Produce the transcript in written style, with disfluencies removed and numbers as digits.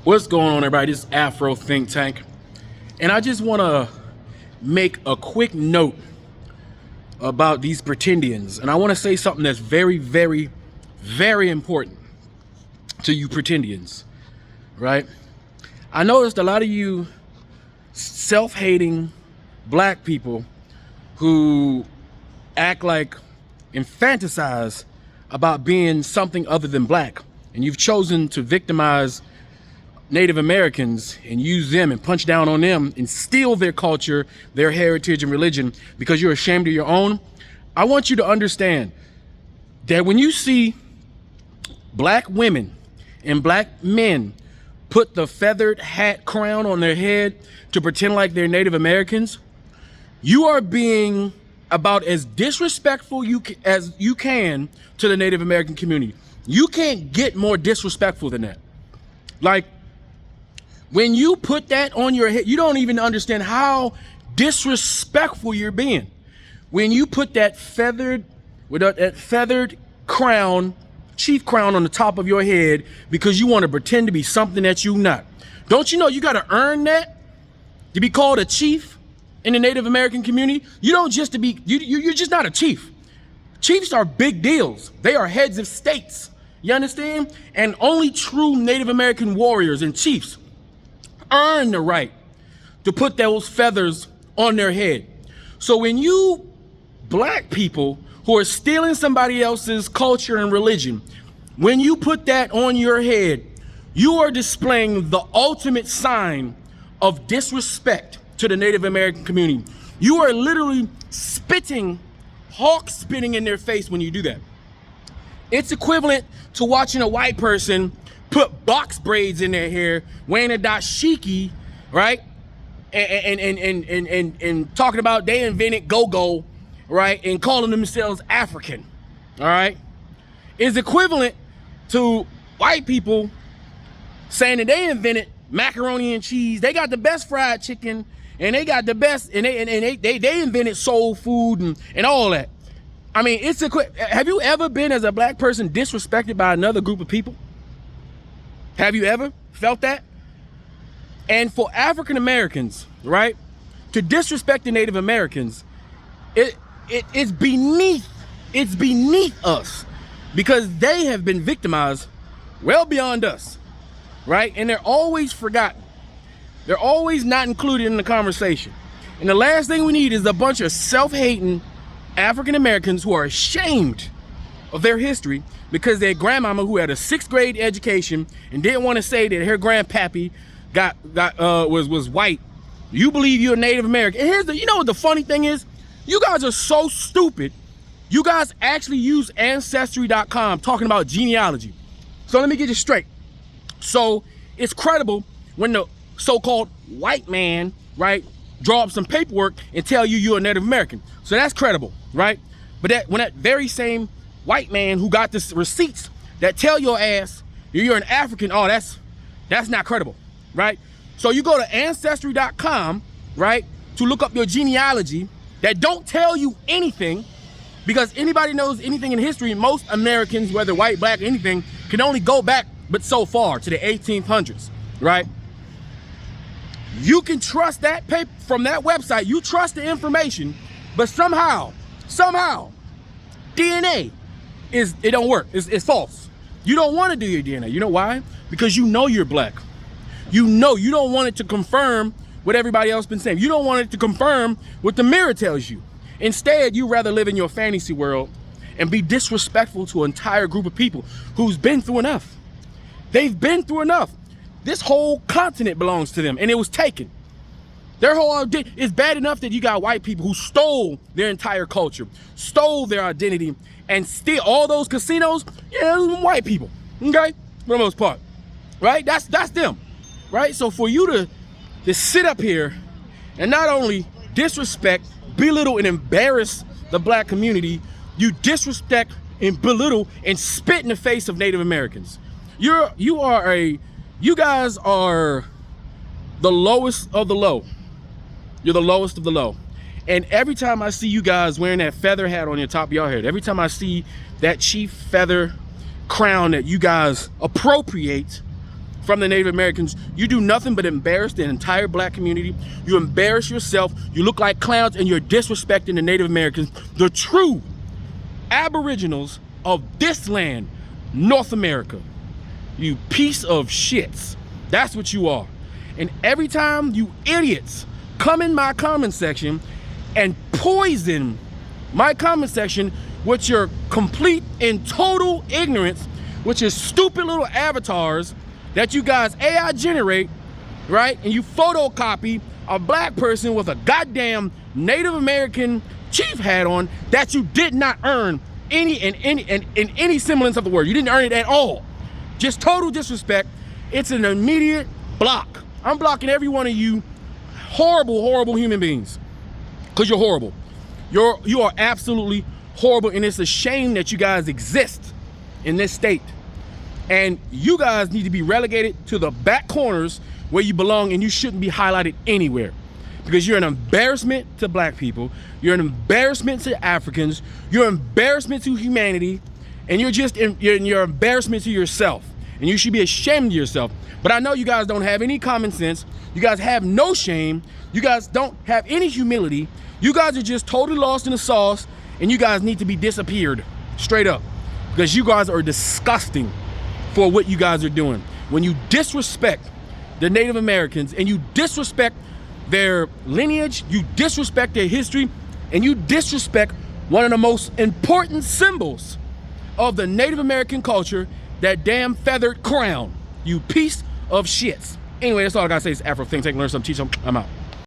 What's going on, everybody? This is Afro Think Tank, and I just want to make a quick note about these Pretendians, and I want to say something that's very, very, very important to you Pretendians, right? I noticed a lot of you self-hating black people who act like and fantasize about being something other than black, and you've chosen to victimize Native Americans and use them and punch down on them and steal their culture, their heritage and religion because you're ashamed of your own. I want you to understand that when you see black women and black men put the feathered hat crown on their head to pretend like they're Native Americans, you are being about as disrespectful as you can to the Native American community. You can't get more disrespectful than that. Like, when you put that on your head, you don't even understand how disrespectful you're being. When you put that feathered crown, chief crown on the top of your head because you want to pretend to be something that you're not. Don't you know you got to earn that to be called a chief in the Native American community? You don't just to be, you're just not a chief. Chiefs are big deals. They are heads of states. You understand? And only true Native American warriors and chiefs earn the right to put those feathers on their head. So when you black people who are stealing somebody else's culture and religion, when you put that on your head, you are displaying the ultimate sign of disrespect to the Native American community. You are literally hawk spitting in their face when you do that. It's equivalent to watching a white person put box braids in their hair, wearing a dashiki, right? And talking about they invented go-go, right? And calling themselves African, all right? It's equivalent to white people saying that they invented macaroni and cheese. They got the best fried chicken, and they got the best, and they invented soul food and all that. I mean, have you ever been, as a black person, disrespected by another group of people? Have you ever felt that? And for African Americans, right, to disrespect the Native Americans, it's beneath us, because they have been victimized well beyond us, right? And they're always forgotten. They're always not included in the conversation. And the last thing we need is a bunch of self-hating African Americans who are ashamed of their history because their grandmama, who had a 6th grade education and didn't want to say that her grandpappy was white. You believe you're a Native American. And you know what the funny thing is? You guys are so stupid. You guys actually use ancestry.com talking about genealogy. So let me get you straight. So it's credible when the so-called white man, right, draw up some paperwork and tell you you're a Native American. So that's credible, right? But when that very same white man who got the receipts that tell your ass you're an African, oh, that's not credible, right? So you go to ancestry.com, right, to look up your genealogy that don't tell you anything, because anybody knows anything in history, most Americans, whether white, black, anything, can only go back but so far, to the 1800s, right? You can trust that paper from that website. You trust the information, but somehow, DNA it don't work. It's false. You don't want to do your DNA. You know why? Because you know you're black. You know you don't want it to confirm what everybody else been saying. You don't want it to confirm what the mirror tells you. Instead, you rather live in your fantasy world and be disrespectful to an entire group of people who's been through enough. They've been through enough. This whole continent belongs to them, and it was taken. Their whole it's bad enough that you got white people who stole their entire culture, stole their identity, and steal all those casinos. Yeah, white people, okay, for the most part, right? That's them, right? So for you to sit up here and not only disrespect, belittle, and embarrass the black community, you disrespect and belittle and spit in the face of Native Americans. You guys are the lowest of the low. You're the lowest of the low. And every time I see you guys wearing that feather hat on your top of your head, every time I see that chief feather crown that you guys appropriate from the Native Americans, you do nothing but embarrass the entire black community. You embarrass yourself. You look like clowns, and you're disrespecting the Native Americans, the true aboriginals of this land, North America. You piece of shits. That's what you are. And every time you idiots come in my comment section and poison my comment section with your complete and total ignorance, with your stupid little avatars that you guys AI generate, right? And you photocopy a black person with a goddamn Native American chief hat on that you did not earn in any semblance of the word. You didn't earn it at all. Just total disrespect. It's an immediate block. I'm blocking every one of you horrible, horrible human beings, because you're horrible. You are absolutely horrible, and it's a shame that you guys exist in this state. And you guys need to be relegated to the back corners where you belong, and you shouldn't be highlighted anywhere, because you're an embarrassment to black people. You're an embarrassment to Africans. You're an embarrassment to humanity, and you're embarrassment to yourself, and you should be ashamed of yourself. But I know you guys don't have any common sense. You guys have no shame. You guys don't have any humility. You guys are just totally lost in the sauce, and you guys need to be disappeared straight up, because you guys are disgusting for what you guys are doing. When you disrespect the Native Americans, and you disrespect their lineage, you disrespect their history, and you disrespect one of the most important symbols of the Native American culture, that damn feathered crown, you piece of shits. Anyway, that's all I gotta say. Is Afro Think Tank. Learn something, teach them. I'm out.